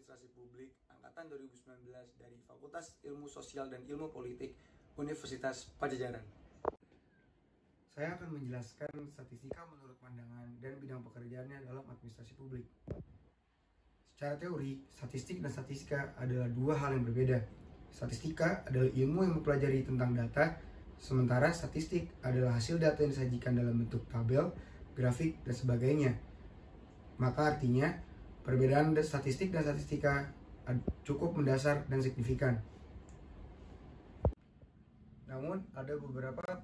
Administrasi Publik Angkatan 2019 dari Fakultas Ilmu Sosial dan Ilmu Politik Universitas Padjadjaran. Saya akan menjelaskan statistika menurut pandangan dan bidang pekerjaannya dalam administrasi publik. Secara teori, statistik dan statistika adalah dua hal yang berbeda. Statistika adalah ilmu yang mempelajari tentang data, sementara statistik adalah hasil data yang disajikan dalam bentuk tabel, grafik, dan sebagainya. Maka artinya, perbedaan statistik dan statistika cukup mendasar dan signifikan. Namun, ada beberapa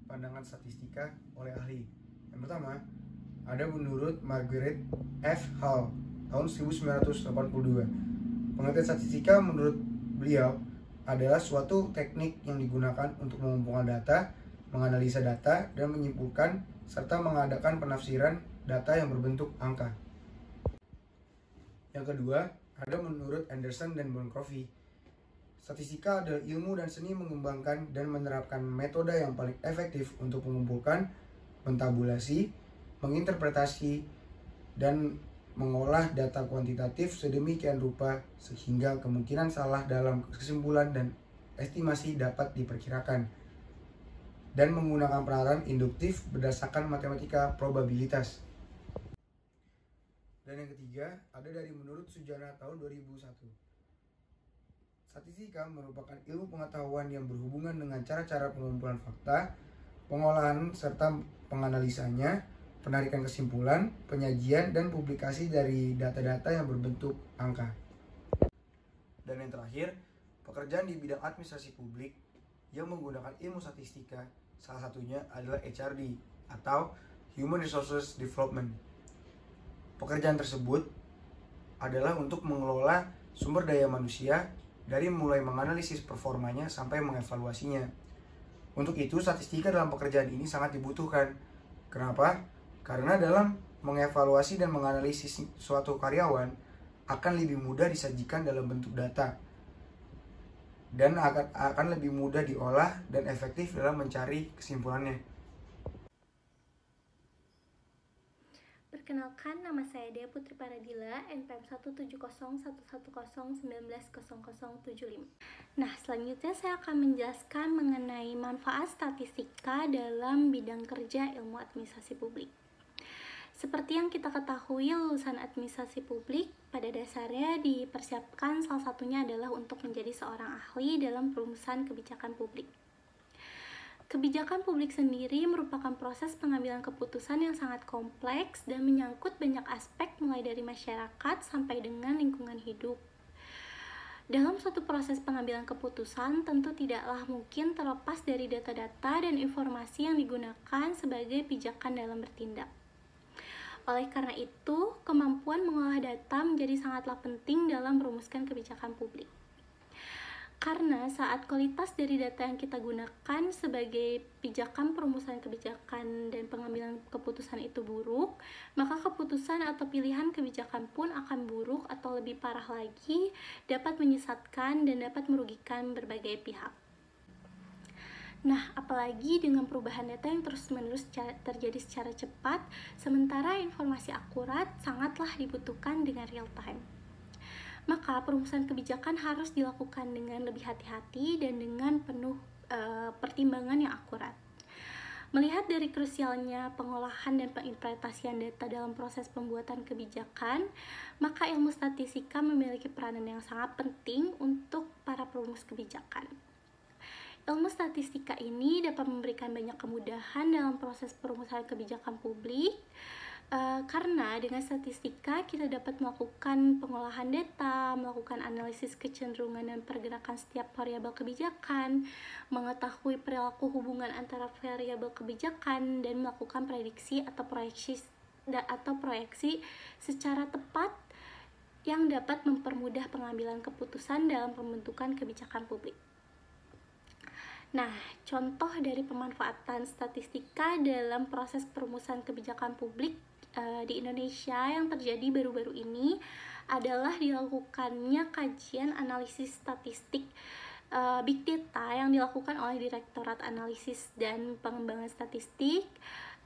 pandangan statistika oleh ahli. Yang pertama, ada menurut Margaret F. Hall tahun 1982. Pengertian statistika menurut beliau adalah suatu teknik yang digunakan untuk mengumpulkan data, menganalisa data, dan menyimpulkan serta mengadakan penafsiran data yang berbentuk angka. Yang kedua, ada menurut Anderson dan Boncoffey. Statistika adalah ilmu dan seni mengembangkan dan menerapkan metode yang paling efektif untuk mengumpulkan, mentabulasi, menginterpretasi, dan mengolah data kuantitatif sedemikian rupa sehingga kemungkinan salah dalam kesimpulan dan estimasi dapat diperkirakan, dan menggunakan peralatan induktif berdasarkan matematika probabilitas. Dan yang ketiga, ada dari menurut Sujana tahun 2001. Statistika merupakan ilmu pengetahuan yang berhubungan dengan cara-cara pengumpulan fakta, pengolahan serta penganalisanya, penarikan kesimpulan, penyajian, dan publikasi dari data-data yang berbentuk angka. Dan yang terakhir, pekerjaan di bidang administrasi publik yang menggunakan ilmu statistika, salah satunya adalah HRD atau Human Resources Development. Pekerjaan tersebut adalah untuk mengelola sumber daya manusia dari mulai menganalisis performanya sampai mengevaluasinya. Untuk itu, statistika dalam pekerjaan ini sangat dibutuhkan. Kenapa? Karena dalam mengevaluasi dan menganalisis suatu karyawan akan lebih mudah disajikan dalam bentuk data dan akan lebih mudah diolah dan efektif dalam mencari kesimpulannya. Perkenalkan, nama saya Dea Putri Paradila, NPM 1701111000075. Nah, selanjutnya saya akan menjelaskan mengenai manfaat statistika dalam bidang kerja ilmu administrasi publik. Seperti yang kita ketahui, lulusan administrasi publik pada dasarnya dipersiapkan salah satunya adalah untuk menjadi seorang ahli dalam perumusan kebijakan publik. Kebijakan publik sendiri merupakan proses pengambilan keputusan yang sangat kompleks dan menyangkut banyak aspek mulai dari masyarakat sampai dengan lingkungan hidup. Dalam suatu proses pengambilan keputusan tentu tidaklah mungkin terlepas dari data-data dan informasi yang digunakan sebagai pijakan dalam bertindak. Oleh karena itu, kemampuan mengolah data menjadi sangatlah penting dalam merumuskan kebijakan publik. Karena saat kualitas dari data yang kita gunakan sebagai pijakan perumusan kebijakan dan pengambilan keputusan itu buruk, maka keputusan atau pilihan kebijakan pun akan buruk atau lebih parah lagi, dapat menyesatkan dan dapat merugikan berbagai pihak. Nah, apalagi dengan perubahan data yang terus-menerus terjadi secara cepat, sementara informasi akurat sangatlah dibutuhkan dengan real time. Maka perumusan kebijakan harus dilakukan dengan lebih hati-hati dan dengan penuh pertimbangan yang akurat. Melihat dari krusialnya pengolahan dan penginterpretasian data dalam proses pembuatan kebijakan, maka ilmu statistika memiliki peranan yang sangat penting untuk para perumus kebijakan. Ilmu statistika ini dapat memberikan banyak kemudahan dalam proses perumusan kebijakan publik, karena dengan statistika kita dapat melakukan pengolahan data, melakukan analisis kecenderungan dan pergerakan setiap variabel kebijakan, mengetahui perilaku hubungan antara variabel kebijakan, dan melakukan prediksi atau proyeksi secara tepat yang dapat mempermudah pengambilan keputusan dalam pembentukan kebijakan publik. Nah, contoh dari pemanfaatan statistika dalam proses perumusan kebijakan publik di Indonesia yang terjadi baru-baru ini adalah dilakukannya kajian analisis statistik big data yang dilakukan oleh Direktorat Analisis dan Pengembangan Statistik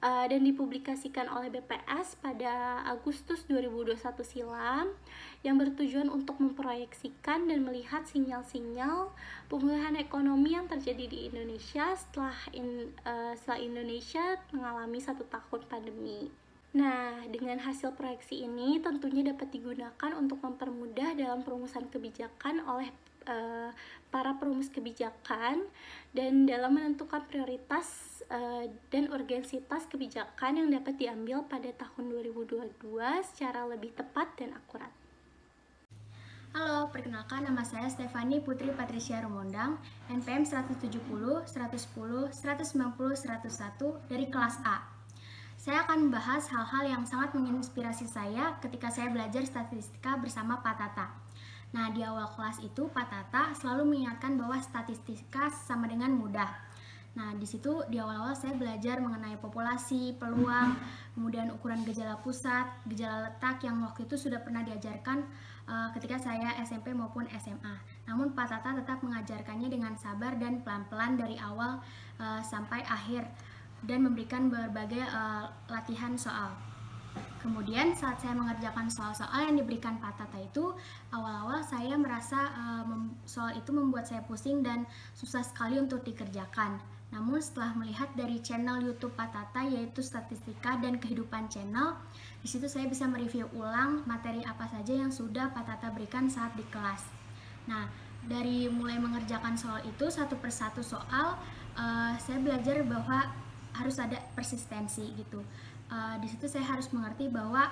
dan dipublikasikan oleh BPS pada Agustus 2021 silam, yang bertujuan untuk memproyeksikan dan melihat sinyal-sinyal pemulihan ekonomi yang terjadi di Indonesia setelah Indonesia mengalami 1 tahun pandemi. Nah, dengan hasil proyeksi ini tentunya dapat digunakan untuk mempermudah dalam perumusan kebijakan oleh para perumus kebijakan dan dalam menentukan prioritas dan urgensitas kebijakan yang dapat diambil pada tahun 2022 secara lebih tepat dan akurat. Halo, perkenalkan nama saya Stefani Putri Patricia Rumondang, NPM 170, 110, 190, 101 dari kelas A. Saya akan membahas hal-hal yang sangat menginspirasi saya ketika saya belajar statistika bersama Pak Tata. Nah, di awal kelas itu Pak Tata selalu mengingatkan bahwa statistika sama dengan mudah. Nah, di situ di awal-awal saya belajar mengenai populasi, peluang, kemudian ukuran gejala pusat, gejala letak yang waktu itu sudah pernah diajarkan ketika saya SMP maupun SMA. Namun Pak Tata tetap mengajarkannya dengan sabar dan pelan-pelan dari awal sampai akhir dan memberikan berbagai latihan soal. Kemudian saat saya mengerjakan soal-soal yang diberikan Pak Tata itu, awal-awal saya merasa soal itu membuat saya pusing dan susah sekali untuk dikerjakan. Namun setelah melihat dari channel YouTube Pak Tata, yaitu Statistika dan Kehidupan Channel, di situ saya bisa mereview ulang materi apa saja yang sudah Pak Tata berikan saat di kelas. Nah, dari mulai mengerjakan soal itu satu persatu soal, saya belajar bahwa harus ada persistensi gitu. Di situ saya harus mengerti bahwa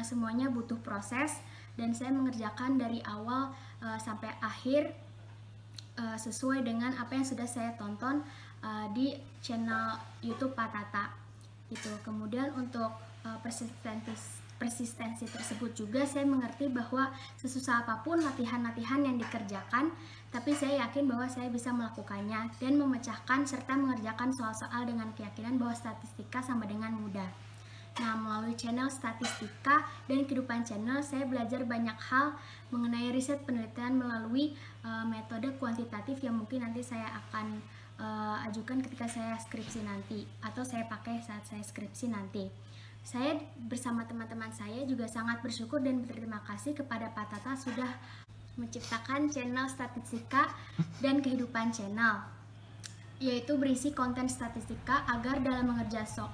semuanya butuh proses dan saya mengerjakan dari awal sampai akhir sesuai dengan apa yang sudah saya tonton di channel YouTube Pak Tata. Gitu. Kemudian untuk persistensi tersebut juga saya mengerti bahwa sesusah apapun latihan-latihan yang dikerjakan, tapi saya yakin bahwa saya bisa melakukannya dan memecahkan serta mengerjakan soal-soal dengan keyakinan bahwa statistika sama dengan mudah. Nah, melalui channel Statistika dan Kehidupan Channel, saya belajar banyak hal mengenai riset penelitian melalui metode kuantitatif yang mungkin nanti saya akan ajukan ketika saya skripsi nanti, atau saya pakai saat saya skripsi nanti. Saya bersama teman-teman saya juga sangat bersyukur dan berterima kasih kepada Pak Tata sudah menciptakan channel Statistika dan Kehidupan Channel, yaitu berisi konten statistika agar dalam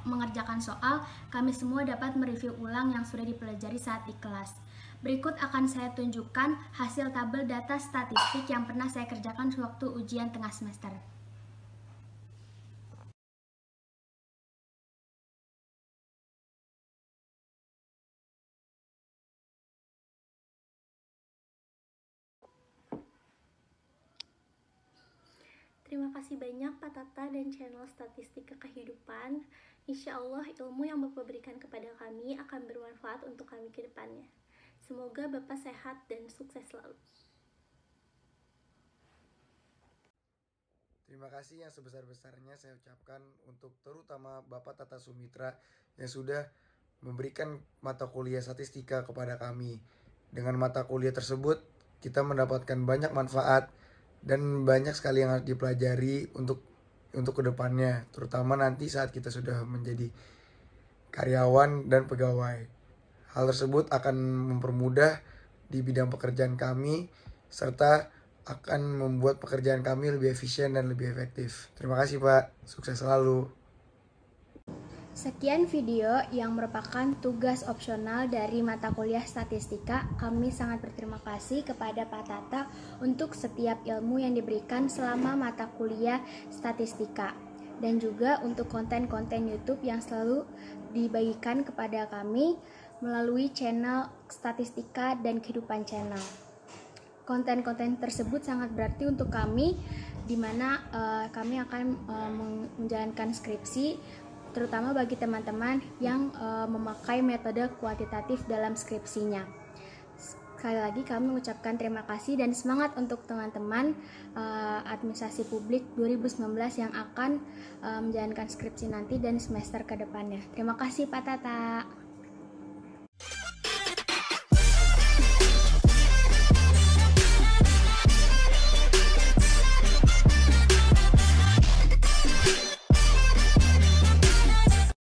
mengerjakan soal, kami semua dapat mereview ulang yang sudah dipelajari saat di kelas. Berikut akan saya tunjukkan hasil tabel data statistik yang pernah saya kerjakan sewaktu ujian tengah semester. Terima kasih banyak Pak Tata dan channel Statistika Kehidupan. Insya Allah ilmu yang Bapak berikan kepada kami akan bermanfaat untuk kami ke depannya. Semoga Bapak sehat dan sukses selalu. Terima kasih yang sebesar-besarnya saya ucapkan untuk terutama Bapak Tata Sumitra yang sudah memberikan mata kuliah statistika kepada kami. Dengan mata kuliah tersebut kita mendapatkan banyak manfaat dan banyak sekali yang harus dipelajari untuk kedepannya, terutama nanti saat kita sudah menjadi karyawan dan pegawai. Hal tersebut akan mempermudah di bidang pekerjaan kami serta akan membuat pekerjaan kami lebih efisien dan lebih efektif. Terima kasih Pak, sukses selalu. Sekian video yang merupakan tugas opsional dari mata kuliah statistika. Kami sangat berterima kasih kepada Pak Tata untuk setiap ilmu yang diberikan selama mata kuliah statistika, dan juga untuk konten-konten YouTube yang selalu dibagikan kepada kami melalui channel Statistika dan Kehidupan Channel. Konten-konten tersebut sangat berarti untuk kami, di mana kami akan menjalankan skripsi, terutama bagi teman-teman yang memakai metode kuantitatif dalam skripsinya. Sekali lagi kami mengucapkan terima kasih dan semangat untuk teman-teman administrasi publik 2019 yang akan menjalankan skripsi nanti dan semester ke depannya. Terima kasih Pak Tata.